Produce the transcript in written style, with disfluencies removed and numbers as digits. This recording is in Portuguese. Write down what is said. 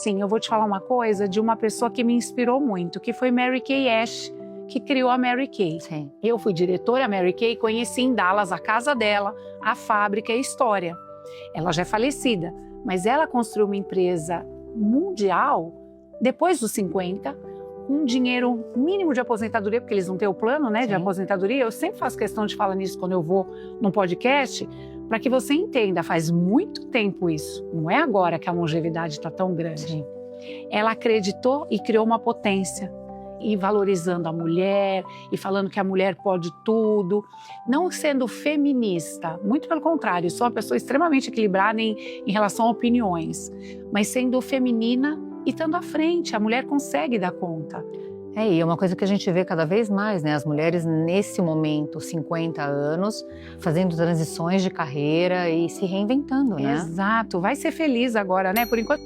assim, eu vou te falar uma coisa de uma pessoa que me inspirou muito, que foi Mary Kay Ash, que criou a Mary Kay. Sim. Eu fui diretora Mary Kay, conheci em Dallas a casa dela, a fábrica e a história. Ela já é falecida, mas ela construiu uma empresa mundial depois dos 50, um dinheiro mínimo de aposentadoria, porque eles não têm o plano, né, de aposentadoria. Eu sempre faço questão de falar nisso quando eu vou num podcast, para que você entenda, faz muito tempo isso, não é agora que a longevidade está tão grande. Sim. Ela acreditou e criou uma potência, e valorizando a mulher, e falando que a mulher pode tudo, não sendo feminista, muito pelo contrário, sou uma pessoa extremamente equilibrada em relação a opiniões, mas sendo feminina e estando à frente, a mulher consegue dar conta. E é uma coisa que a gente vê cada vez mais, né? As mulheres nesse momento, 50 anos, fazendo transições de carreira e se reinventando, né? Exato, vai ser feliz agora, né? Por enquanto